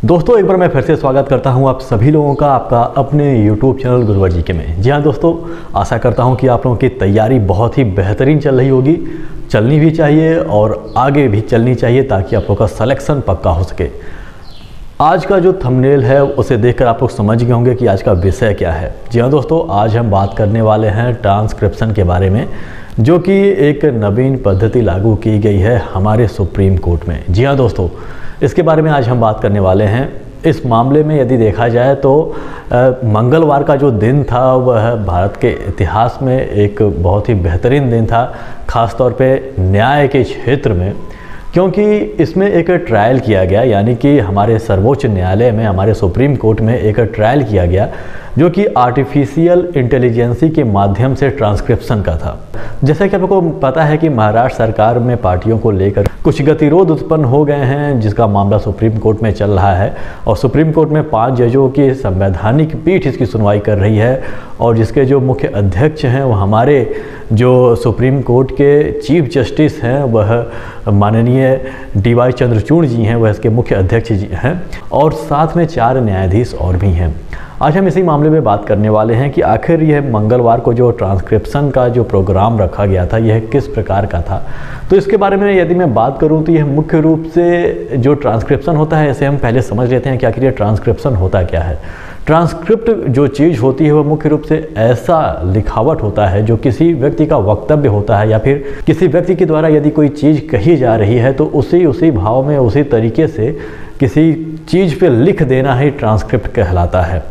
दोस्तों एक बार मैं फिर से स्वागत करता हूं आप सभी लोगों का आपका अपने YouTube चैनल गुरुवर जी के में। जी हाँ दोस्तों, आशा करता हूं कि आप लोगों की तैयारी बहुत ही बेहतरीन चल रही होगी, चलनी भी चाहिए और आगे भी चलनी चाहिए ताकि आप लोगों का सिलेक्शन पक्का हो सके। आज का जो थंबनेल है उसे देखकर आप लोग समझ गए होंगे कि आज का विषय क्या है। जी हाँ दोस्तों, आज हम बात करने वाले हैं ट्रांसक्रिप्शन के बारे में, जो कि एक नवीन पद्धति लागू की गई है हमारे सुप्रीम कोर्ट में। जी हाँ दोस्तों, इसके बारे में आज हम बात करने वाले हैं। इस मामले में यदि देखा जाए तो मंगलवार का जो दिन था वह भारत के इतिहास में एक बहुत ही बेहतरीन दिन था, ख़ास तौर पे न्याय के क्षेत्र में, क्योंकि इसमें एक ट्रायल किया गया, यानी कि हमारे सर्वोच्च न्यायालय में, हमारे सुप्रीम कोर्ट में एक ट्रायल किया गया जो कि आर्टिफिशियल इंटेलिजेंसी के माध्यम से ट्रांसक्रिप्शन का था। जैसा कि आपको पता है कि महाराष्ट्र सरकार में पार्टियों को लेकर कुछ गतिरोध उत्पन्न हो गए हैं, जिसका मामला सुप्रीम कोर्ट में चल रहा है और सुप्रीम कोर्ट में 5 जजों की संवैधानिक पीठ इसकी सुनवाई कर रही है और जिसके जो मुख्य अध्यक्ष हैं वो हमारे जो सुप्रीम कोर्ट के चीफ जस्टिस हैं वह माननीय DY चंद्रचूड़ जी हैं, वह इसके मुख्य अध्यक्ष जी हैं और साथ में 4 न्यायाधीश और भी हैं। आज हम इसी मामले में बात करने वाले हैं कि आखिर यह मंगलवार को जो ट्रांसक्रिप्शन का जो प्रोग्राम रखा गया था यह किस प्रकार का था। तो इसके बारे में यदि मैं बात करूं तो यह मुख्य रूप से जो ट्रांसक्रिप्शन होता है, इसे हम पहले समझ लेते हैं कि आखिर ये ट्रांसक्रिप्शन होता क्या है। ट्रांसक्रिप्ट जो चीज़ होती है वह मुख्य रूप से ऐसा लिखावट होता है जो किसी व्यक्ति का वक्तव्य होता है या फिर किसी व्यक्ति के द्वारा यदि कोई चीज़ कही जा रही है तो उसी भाव में उसी तरीके से किसी चीज़ पे लिख देना ही ट्रांसक्रिप्ट कहलाता है।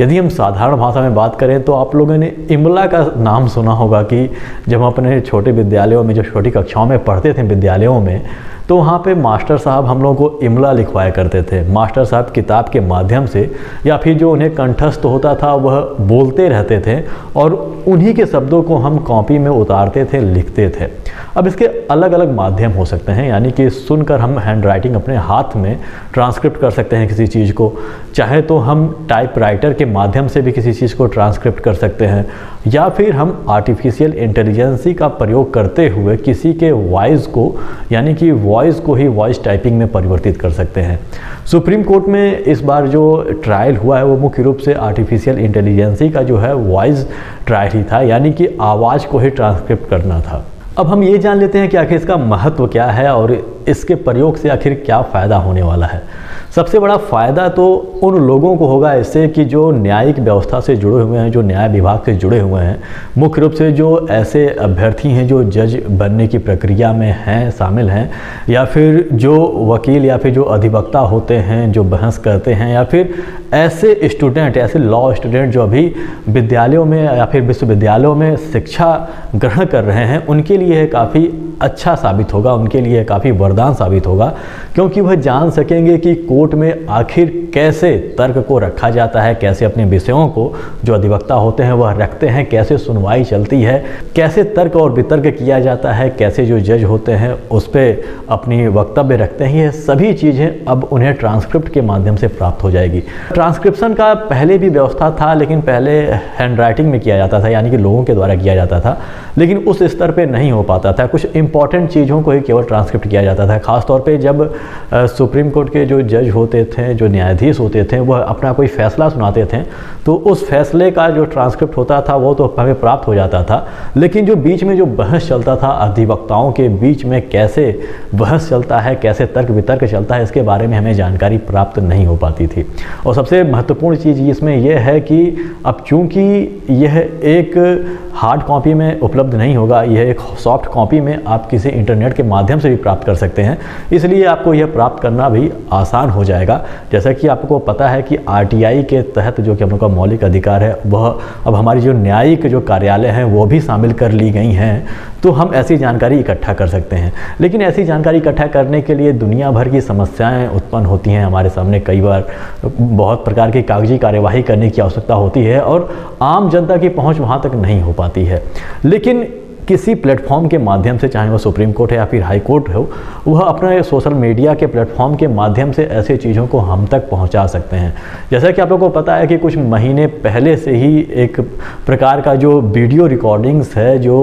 यदि हम साधारण भाषा में बात करें तो आप लोगों ने इमला का नाम सुना होगा कि जब हम अपने छोटे विद्यालयों में, जब छोटी कक्षाओं में पढ़ते थे विद्यालयों में, तो वहाँ पे मास्टर साहब हम लोगों को इमला लिखवाया करते थे। मास्टर साहब किताब के माध्यम से या फिर जो उन्हें कंठस्थ होता था वह बोलते रहते थे और उन्हीं के शब्दों को हम कॉपी में उतारते थे, लिखते थे। अब इसके अलग अलग माध्यम हो सकते हैं, यानी कि सुनकर हम हैंड राइटिंग अपने हाथ में ट्रांसक्रिप्ट कर सकते हैं किसी चीज़ को, चाहे तो हम टाइपराइटर के माध्यम से भी किसी चीज़ को ट्रांसक्रिप्ट कर सकते हैं, या फिर हम आर्टिफिशियल इंटेलिजेंसी का प्रयोग करते हुए किसी के वॉइस को, यानी कि वॉइस को ही वॉइस टाइपिंग में परिवर्तित कर सकते हैं। सुप्रीम कोर्ट में इस बार जो ट्रायल हुआ है वो मुख्य रूप से आर्टिफिशियल इंटेलिजेंसी का जो है वॉइस ट्रायल ही था, यानी कि आवाज़ को ही ट्रांसक्रिप्ट करना था। अब हम ये जान लेते हैं कि आखिर इसका महत्व क्या है और इसके प्रयोग से आखिर क्या फ़ायदा होने वाला है। सबसे बड़ा फ़ायदा तो उन लोगों को होगा इससे कि जो न्यायिक व्यवस्था से जुड़े हुए हैं, जो न्याय विभाग से जुड़े हुए हैं, मुख्य रूप से जो ऐसे अभ्यर्थी हैं जो जज बनने की प्रक्रिया में हैं, शामिल हैं, या फिर जो वकील या फिर जो अधिवक्ता होते हैं जो बहस करते हैं, या फिर ऐसे स्टूडेंट, ऐसे लॉ स्टूडेंट जो अभी विद्यालयों में या फिर विश्वविद्यालयों में शिक्षा ग्रहण कर रहे हैं, उनके लिए काफ़ी अच्छा साबित होगा, उनके लिए काफ़ी वरदान साबित होगा, क्योंकि वह जान सकेंगे कि कोर्ट में आखिर कैसे तर्क को रखा जाता है, कैसे अपने विषयों को जो अधिवक्ता होते हैं वह रखते हैं, कैसे सुनवाई चलती है, कैसे तर्क और वितर्क किया जाता है, कैसे जो जज होते हैं उस पर अपनी वक्तव्य रखते हैं। ये सभी चीज़ें अब उन्हें ट्रांसक्रिप्ट के माध्यम से प्राप्त हो जाएगी। ट्रांसक्रिप्शन का पहले भी व्यवस्था था, लेकिन पहले हैंड राइटिंग में किया जाता था, यानी कि लोगों के द्वारा किया जाता था, लेकिन उस स्तर पर नहीं हो पाता था। कुछ इंपॉर्टेंट चीज़ों को ही केवल ट्रांसक्रिप्ट किया जाता था। ख़ासतौर पे जब सुप्रीम कोर्ट के जो जज होते थे, जो न्यायाधीश होते थे, वह अपना कोई फैसला सुनाते थे तो उस फैसले का जो ट्रांसक्रिप्ट होता था वो तो हमें प्राप्त हो जाता था, लेकिन जो बीच में जो बहस चलता था, अधिवक्ताओं के बीच में कैसे बहस चलता है, कैसे तर्क वितर्क चलता है, इसके बारे में हमें जानकारी प्राप्त नहीं हो पाती थी। और सबसे महत्वपूर्ण चीज़ इसमें यह है कि अब चूँकि यह एक हार्ड कॉपी में उपलब्ध नहीं होगा, यह एक सॉफ्ट कॉपी में आप किसी इंटरनेट के माध्यम से भी प्राप्त कर सकते हैं, इसलिए आपको यह प्राप्त करना भी आसान हो जाएगा। जैसा कि आपको पता है कि RTI के तहत जो कि हम लोग का मौलिक अधिकार है, वह अब हमारी जो न्यायिक जो कार्यालय हैं वो भी शामिल कर ली गई हैं, तो हम ऐसी जानकारी इकट्ठा कर सकते हैं। लेकिन ऐसी जानकारी इकट्ठा करने के लिए दुनिया भर की समस्याएं उत्पन्न होती हैं हमारे सामने। कई बार बहुत प्रकार की कागजी कार्यवाही करने की आवश्यकता होती है और आम जनता की पहुँच वहाँ तक नहीं हो पाती है। लेकिन किसी प्लेटफॉर्म के माध्यम से, चाहे वह सुप्रीम कोर्ट है या फिर हाई कोर्ट हो, वह अपने सोशल मीडिया के प्लेटफॉर्म के माध्यम से ऐसे चीज़ों को हम तक पहुंचा सकते हैं। जैसा कि आप लोगों को पता है कि कुछ महीने पहले से ही एक प्रकार का जो वीडियो रिकॉर्डिंग्स है, जो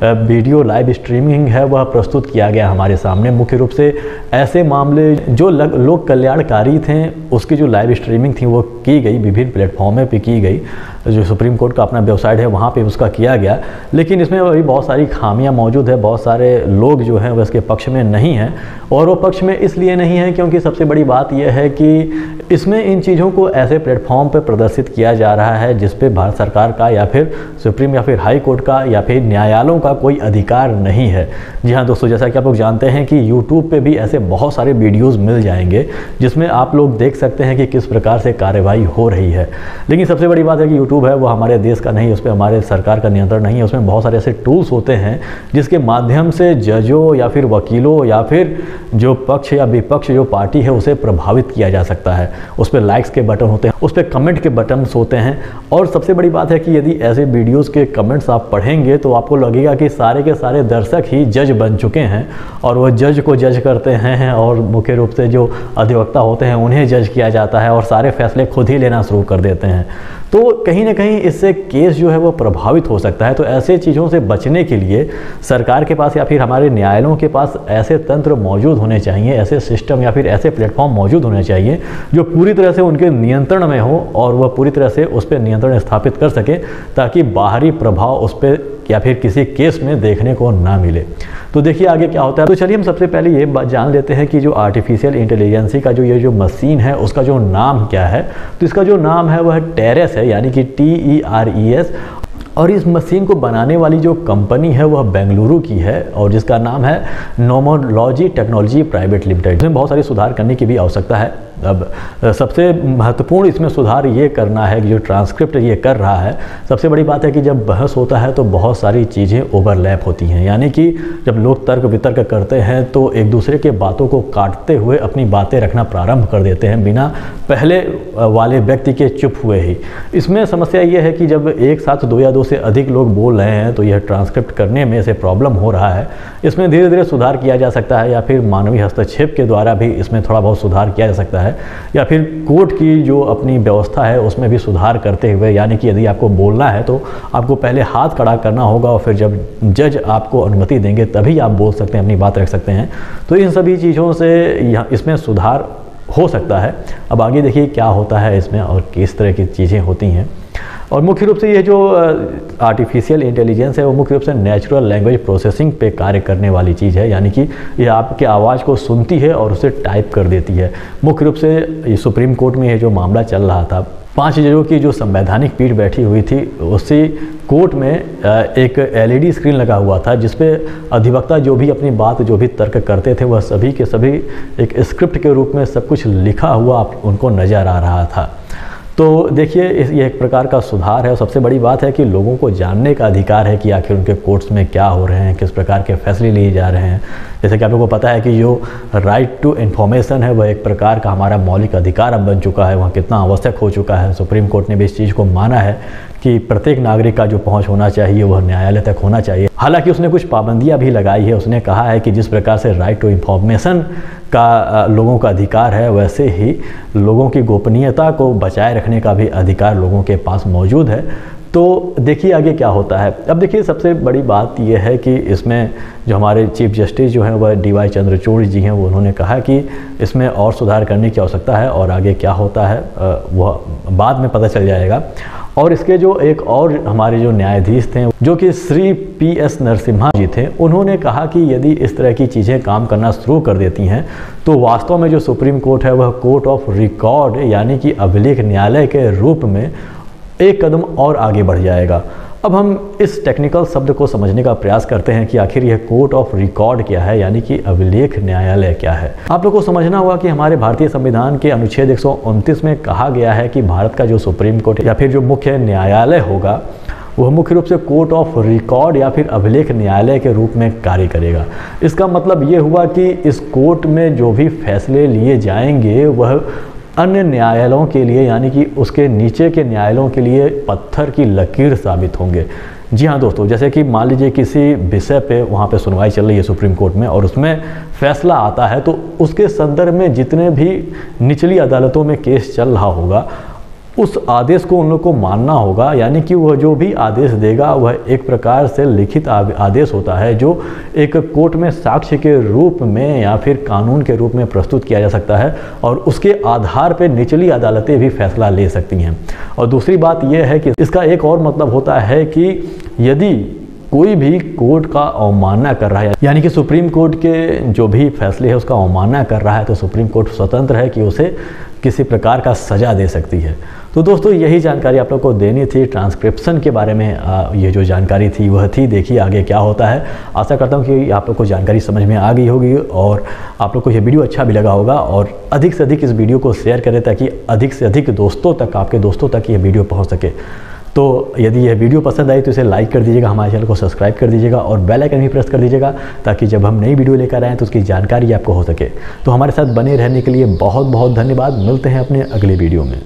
वीडियो लाइव स्ट्रीमिंग है, वह प्रस्तुत किया गया हमारे सामने। मुख्य रूप से ऐसे मामले जो लोक कल्याणकारी थे उसकी जो लाइव स्ट्रीमिंग थी वो की गई, विभिन्न प्लेटफॉर्म पे की गई, जो सुप्रीम कोर्ट का अपना वेबसाइट है वहाँ पे उसका किया गया। लेकिन इसमें अभी बहुत सारी खामियां मौजूद है, बहुत सारे लोग जो हैं वो इसके पक्ष में नहीं हैं, और वो पक्ष में इसलिए नहीं है क्योंकि सबसे बड़ी बात यह है कि इसमें इन चीज़ों को ऐसे प्लेटफॉर्म पर प्रदर्शित किया जा रहा है जिस पे भारत सरकार का या फिर सुप्रीम या फिर हाई कोर्ट का या फिर न्यायालयों का कोई अधिकार नहीं है। जी हाँ दोस्तों, जैसा कि आप लोग जानते हैं कि यूट्यूब पे भी ऐसे बहुत सारे वीडियोज़ मिल जाएंगे जिसमें आप लोग देख सकते हैं कि किस प्रकार से कार्रवाई हो रही है। लेकिन सबसे बड़ी बात है कि यूट्यूब है वो हमारे देश का नहीं, उस पर हमारे सरकार का नियंत्रण नहीं है। उसमें बहुत सारे ऐसे टूल्स होते हैं जिसके माध्यम से जजों या फिर वकीलों या फिर जो पक्ष या विपक्ष जो पार्टी है उसे प्रभावित किया जा सकता है। उस पर लाइक्स के बटन होते हैं, उस पर कमेंट के बटन्स होते हैं, और सबसे बड़ी बात है कि यदि ऐसे वीडियोज़ के कमेंट्स आप पढ़ेंगे तो आपको लगेगा कि सारे के सारे दर्शक ही जज बन चुके हैं और वह जज को जज करते हैं, और मुख्य रूप से जो अधिवक्ता होते हैं उन्हें जज किया जाता है और सारे फैसले खुद ही लेना शुरू कर देते हैं। तो कहीं ना कहीं इससे केस जो है वो प्रभावित हो सकता है। तो ऐसे चीज़ों से बचने के लिए सरकार के पास या फिर हमारे न्यायालयों के पास ऐसे तंत्र मौजूद होने चाहिए, ऐसे सिस्टम या फिर ऐसे प्लेटफॉर्म मौजूद होने चाहिए जो पूरी तरह से उनके नियंत्रण में हो और वह पूरी तरह से उस पर नियंत्रण स्थापित कर सके, ताकि बाहरी प्रभाव उस पर या फिर किसी केस में देखने को ना मिले। तो देखिए आगे क्या होता है। तो चलिए हम सबसे पहले ये जान लेते हैं कि जो आर्टिफिशियल इंटेलिजेंसी का जो मशीन है उसका जो नाम क्या है। तो इसका जो नाम है वह टेरेस है, यानी कि TERES, और इस मशीन को बनाने वाली जो कंपनी है वह बेंगलुरु की है और जिसका नाम है नोमोलॉजी टेक्नोलॉजी प्राइवेट लिमिटेड। इसमें बहुत सारी सुधार करने की भी आवश्यकता है। अब सबसे महत्वपूर्ण इसमें सुधार ये करना है कि जो ट्रांसक्रिप्ट ये कर रहा है, सबसे बड़ी बात है कि जब बहस होता है तो बहुत सारी चीज़ें ओवरलैप होती हैं, यानी कि जब लोग तर्क वितर्क करते हैं तो एक दूसरे के बातों को काटते हुए अपनी बातें रखना प्रारंभ कर देते हैं बिना पहले वाले व्यक्ति के चुप हुए ही। इसमें समस्या ये है कि जब एक साथ दो या दो से अधिक लोग बोल रहे हैं तो यह ट्रांसक्रिप्ट करने में से प्रॉब्लम हो रहा है। इसमें धीरे धीरे सुधार किया जा सकता है या फिर मानवीय हस्तक्षेप के द्वारा भी इसमें थोड़ा बहुत सुधार किया जा सकता है, या फिर कोर्ट की जो अपनी व्यवस्था है उसमें भी सुधार करते हुए, यानी कि यदि आपको बोलना है तो आपको पहले हाथ खड़ा करना होगा और फिर जब जज आपको अनुमति देंगे तभी आप बोल सकते हैं, अपनी बात रख सकते हैं। तो इन सभी चीज़ों से इसमें सुधार हो सकता है। अब आगे देखिए क्या होता है इसमें और किस तरह की चीज़ें होती हैं। और मुख्य रूप से ये जो आर्टिफिशियल इंटेलिजेंस है वो मुख्य रूप से नेचुरल लैंग्वेज प्रोसेसिंग पे कार्य करने वाली चीज़ है, यानी कि ये आपके आवाज़ को सुनती है और उसे टाइप कर देती है। मुख्य रूप से ये सुप्रीम कोर्ट में ये जो मामला चल रहा था, 5 जजों की जो संवैधानिक पीठ बैठी हुई थी, उसी कोर्ट में एक LED स्क्रीन लगा हुआ था जिसपे अधिवक्ता जो भी अपनी बात जो भी तर्क करते थे वह सभी के सभी एक स्क्रिप्ट के रूप में सब कुछ लिखा हुआ उनको नज़र आ रहा था। तो देखिए ये एक प्रकार का सुधार है और सबसे बड़ी बात है कि लोगों को जानने का अधिकार है कि आखिर उनके कोर्ट्स में क्या हो रहे हैं, किस प्रकार के फैसले लिए जा रहे हैं। जैसे कि आप लोगों को पता है कि जो राइट टू इन्फॉर्मेशन है वह एक प्रकार का हमारा मौलिक अधिकार अब बन चुका है, वह कितना आवश्यक हो चुका है। सुप्रीम कोर्ट ने भी इस चीज़ को माना है कि प्रत्येक नागरिक का जो पहुंच होना चाहिए वह न्यायालय तक होना चाहिए। हालांकि उसने कुछ पाबंदियां भी लगाई है। उसने कहा है कि जिस प्रकार से राइट टू इन्फॉर्मेशन का लोगों का अधिकार है, वैसे ही लोगों की गोपनीयता को बचाए रखने का भी अधिकार लोगों के पास मौजूद है। तो देखिए आगे क्या होता है। अब देखिए सबसे बड़ी बात यह है कि इसमें जो हमारे चीफ जस्टिस जो हैं वह DY चंद्रचूड़ जी हैं, वो उन्होंने कहा कि इसमें और सुधार करने की आवश्यकता है और आगे क्या होता है वह बाद में पता चल जाएगा। और इसके जो एक और हमारे जो न्यायाधीश थे जो कि श्री PS नरसिम्हा जी थे, उन्होंने कहा कि यदि इस तरह की चीज़ें काम करना शुरू कर देती हैं तो वास्तव में जो सुप्रीम कोर्ट है वह कोर्ट ऑफ रिकॉर्ड यानी कि अभिलेख न्यायालय के रूप में एक कदम और आगे बढ़ जाएगा। अब हम इस टेक्निकल शब्द को समझने का प्रयास करते हैं कि आखिर यह कोर्ट ऑफ रिकॉर्ड क्या है, यानी कि अभिलेख न्यायालय क्या है। आप लोग को समझना होगा कि हमारे भारतीय संविधान के अनुच्छेद 129 में कहा गया है कि भारत का जो सुप्रीम कोर्ट या फिर जो मुख्य न्यायालय होगा वह मुख्य रूप से कोर्ट ऑफ रिकॉर्ड या फिर अभिलेख न्यायालय के रूप में कार्य करेगा। इसका मतलब ये हुआ कि इस कोर्ट में जो भी फैसले लिए जाएंगे वह अन्य न्यायालयों के लिए यानी कि उसके नीचे के न्यायालयों के लिए पत्थर की लकीर साबित होंगे। जी हाँ दोस्तों, जैसे कि मान लीजिए किसी विषय पे वहाँ पे सुनवाई चल रही है सुप्रीम कोर्ट में और उसमें फैसला आता है, तो उसके संदर्भ में जितने भी निचली अदालतों में केस चल रहा होगा उस आदेश को उन लोग को मानना होगा। यानी कि वह जो भी आदेश देगा वह एक प्रकार से लिखित आदेश होता है जो एक कोर्ट में साक्ष्य के रूप में या फिर कानून के रूप में प्रस्तुत किया जा सकता है और उसके आधार पर निचली अदालतें भी फैसला ले सकती हैं। और दूसरी बात यह है कि इसका एक और मतलब होता है कि यदि कोई भी कोर्ट का अवमानना कर रहा है, यानी कि सुप्रीम कोर्ट के जो भी फैसले है उसका अवमानना कर रहा है, तो सुप्रीम कोर्ट स्वतंत्र है कि उसे किसी प्रकार का सज़ा दे सकती है। तो दोस्तों यही जानकारी आप लोग को देनी थी ट्रांसक्रिप्शन के बारे में। ये जो जानकारी थी वह थी। देखिए आगे क्या होता है। आशा करता हूँ कि आप लोग को जानकारी समझ में आ गई होगी और आप लोग को ये वीडियो अच्छा भी लगा होगा। और अधिक से अधिक इस वीडियो को शेयर करें ताकि अधिक से अधिक दोस्तों तक, आपके दोस्तों तक ये वीडियो पहुँच सके। तो यदि यह वीडियो पसंद आई तो इसे लाइक कर दीजिएगा, हमारे चैनल को सब्सक्राइब कर दीजिएगा और बेल आइकन भी प्रेस कर दीजिएगा ताकि जब हम नई वीडियो लेकर आएँ तो उसकी जानकारी आपको हो सके। तो हमारे साथ बने रहने के लिए बहुत बहुत धन्यवाद। मिलते हैं अपने अगले वीडियो में।